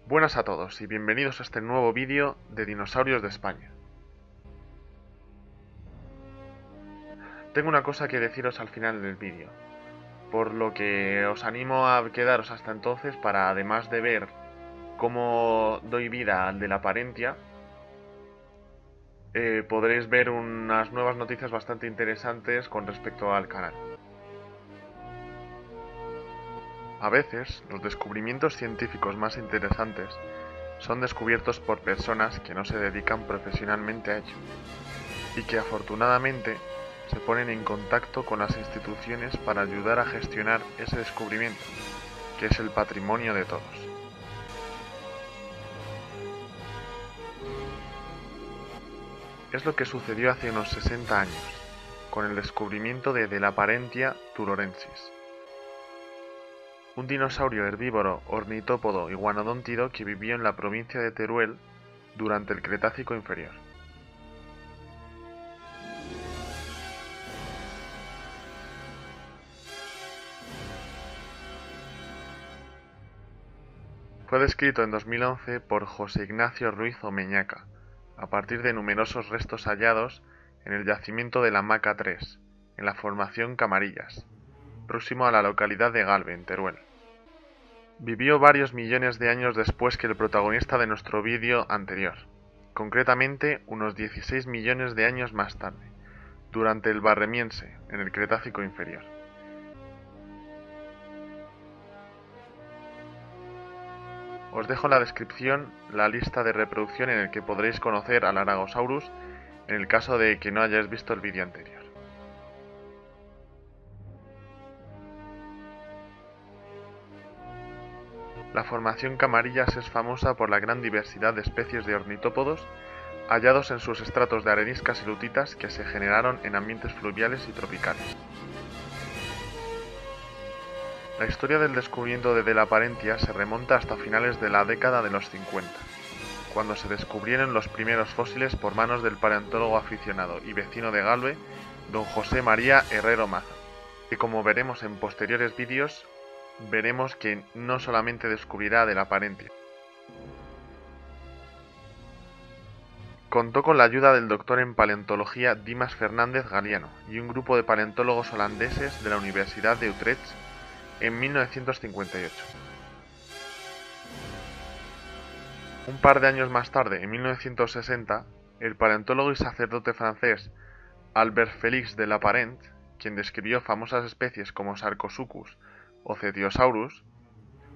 Buenas a todos y bienvenidos a este nuevo vídeo de Dinosaurios de España. Tengo una cosa que deciros al final del vídeo, por lo que os animo a quedaros hasta entonces para, además de ver cómo doy vida al de la Parentia, podréis ver unas nuevas noticias bastante interesantes con respecto al canal. A veces, los descubrimientos científicos más interesantes son descubiertos por personas que no se dedican profesionalmente a ello, y que afortunadamente se ponen en contacto con las instituciones para ayudar a gestionar ese descubrimiento, que es el patrimonio de todos. Es lo que sucedió hace unos 60 años, con el descubrimiento de Delaparentia tularensis, un dinosaurio herbívoro ornitópodo iguanodóntido que vivió en la provincia de Teruel durante el Cretácico inferior. Fue descrito en 2011 por José Ignacio Ruiz Omeñaca, a partir de numerosos restos hallados en el yacimiento de la Maca 3, en la formación Camarillas, próximo a la localidad de Galve, en Teruel. Vivió varios millones de años después que el protagonista de nuestro vídeo anterior, concretamente unos 16 millones de años más tarde, durante el Barremiense, en el Cretácico inferior. Os dejo en la descripción la lista de reproducción en el que podréis conocer al Aragosaurus en el caso de que no hayáis visto el vídeo anterior. La formación Camarillas es famosa por la gran diversidad de especies de ornitópodos hallados en sus estratos de areniscas y lutitas que se generaron en ambientes fluviales y tropicales. La historia del descubrimiento de Delaparentia se remonta hasta finales de la década de los 50, cuando se descubrieron los primeros fósiles por manos del paleontólogo aficionado y vecino de Galve, don José María Herrero Maza, y como veremos en posteriores vídeos, veremos que no solamente descubrirá Delaparentia. Contó con la ayuda del doctor en paleontología Dimas Fernández Galiano y un grupo de paleontólogos holandeses de la Universidad de Utrecht en 1958. Un par de años más tarde, en 1960, el paleontólogo y sacerdote francés Albert Félix Delaparent, quien describió famosas especies como Sarcosuchus o Cetiosaurus,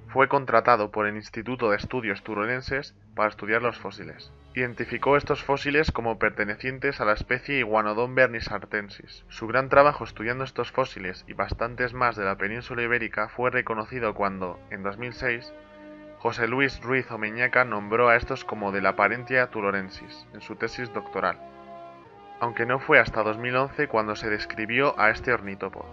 fue contratado por el Instituto de Estudios Turolenses para estudiar los fósiles. Identificó estos fósiles como pertenecientes a la especie Iguanodon bernisartensis. Su gran trabajo estudiando estos fósiles y bastantes más de la península ibérica fue reconocido cuando, en 2006, José Luis Ruiz Omeñaca nombró a estos como Delaparentia tularensis en su tesis doctoral, aunque no fue hasta 2011 cuando se describió a este ornitópodo.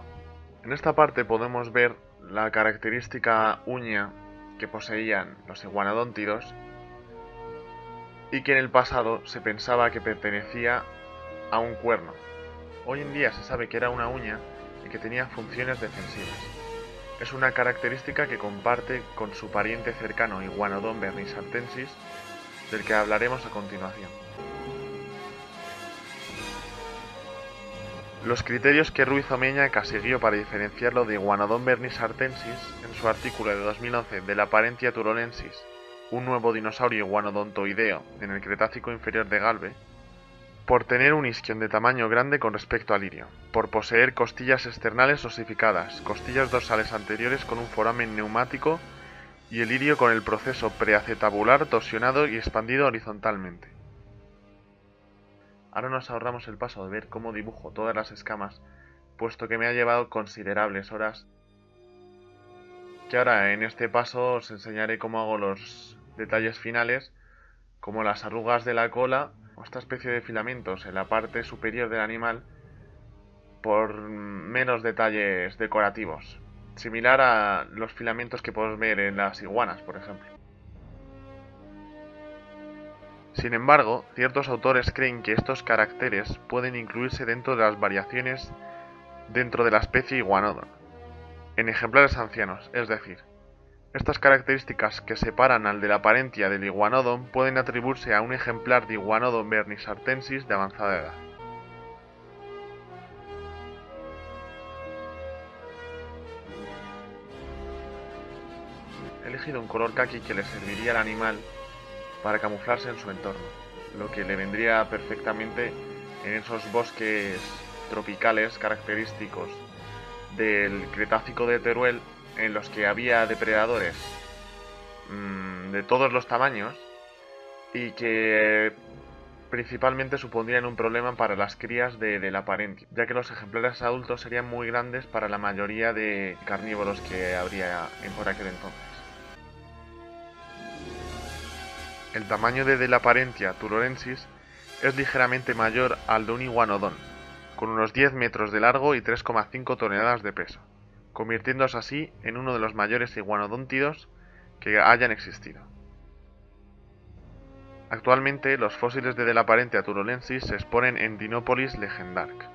En esta parte podemos ver la característica uña que poseían los iguanodóntidos y que en el pasado se pensaba que pertenecía a un cuerno. Hoy en día se sabe que era una uña y que tenía funciones defensivas. Es una característica que comparte con su pariente cercano Iguanodon bernisartensis, del que hablaremos a continuación. Los criterios que Ruiz Omeñaca siguió para diferenciarlo de Iguanodon bernisartensis en su artículo de 2011 Delaparentia tularensis, un nuevo dinosaurio iguanodontoideo en el Cretácico inferior de Galve, por tener un isquion de tamaño grande con respecto al lirio, por poseer costillas externales osificadas, costillas dorsales anteriores con un foramen neumático y el lirio con el proceso preacetabular torsionado y expandido horizontalmente. Ahora nos ahorramos el paso de ver cómo dibujo todas las escamas, puesto que me ha llevado considerables horas, que ahora en este paso os enseñaré cómo hago los detalles finales, como las arrugas de la cola o esta especie de filamentos en la parte superior del animal, por menos detalles decorativos, similar a los filamentos que podemos ver en las iguanas, por ejemplo. Sin embargo, ciertos autores creen que estos caracteres pueden incluirse dentro de las variaciones dentro de la especie Iguanodon, en ejemplares ancianos, es decir, Estas características que separan al de la parentia del Iguanodon pueden atribuirse a un ejemplar de Iguanodon bernisartensis de avanzada edad. He elegido un color caqui que le serviría al animal para camuflarse en su entorno, lo que le vendría perfectamente en esos bosques tropicales característicos del Cretácico de Teruel, en los que había depredadores de todos los tamaños y que principalmente supondrían un problema para las crías de la parentia, ya que los ejemplares adultos serían muy grandes para la mayoría de carnívoros que habría por aquel entonces. El tamaño de la parentia turorensis es ligeramente mayor al de un iguanodón, con unos 10 metros de largo y 3,5 toneladas de peso, convirtiéndose así en uno de los mayores iguanodóntidos que hayan existido. Actualmente, los fósiles de Delaparentia turolensis se exponen en Dinopolis Legendark.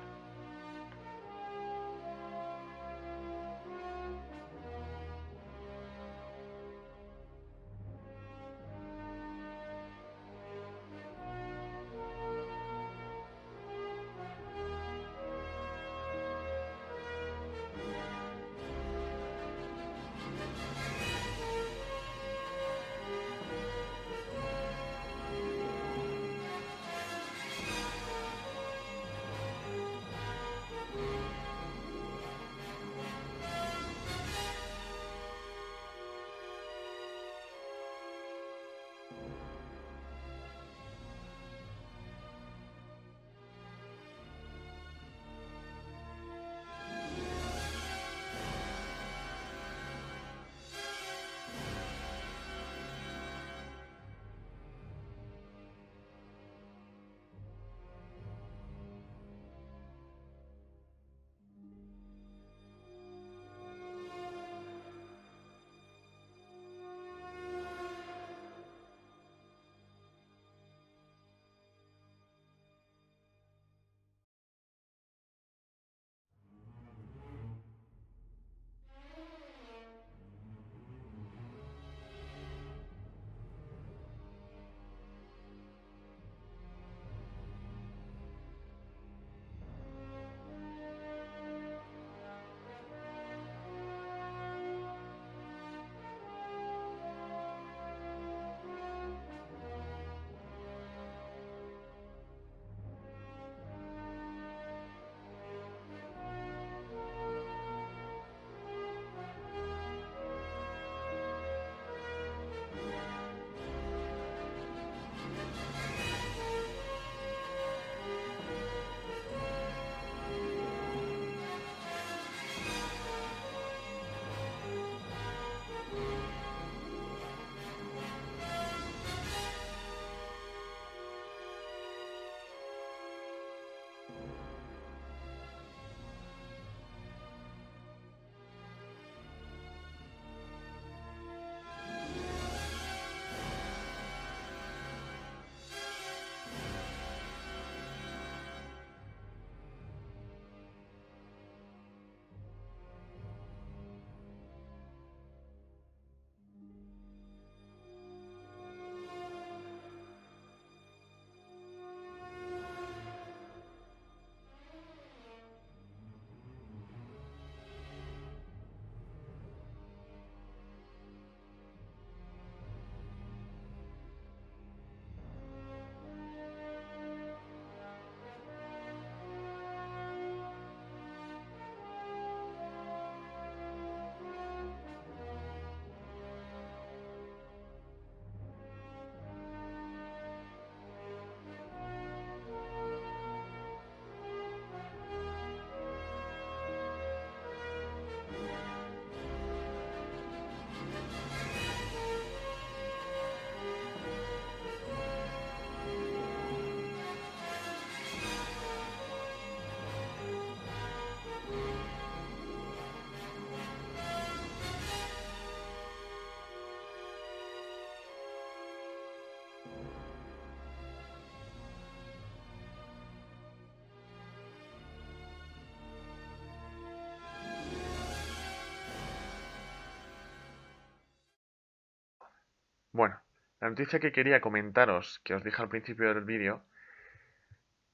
La noticia que quería comentaros, que os dije al principio del vídeo,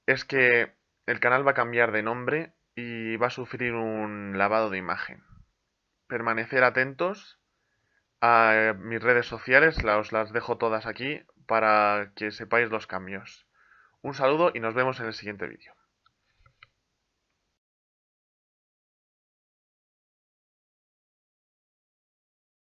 es que el canal va a cambiar de nombre y va a sufrir un lavado de imagen. Permanecer atentos a mis redes sociales, os las dejo todas aquí para que sepáis los cambios. Un saludo y nos vemos en el siguiente vídeo.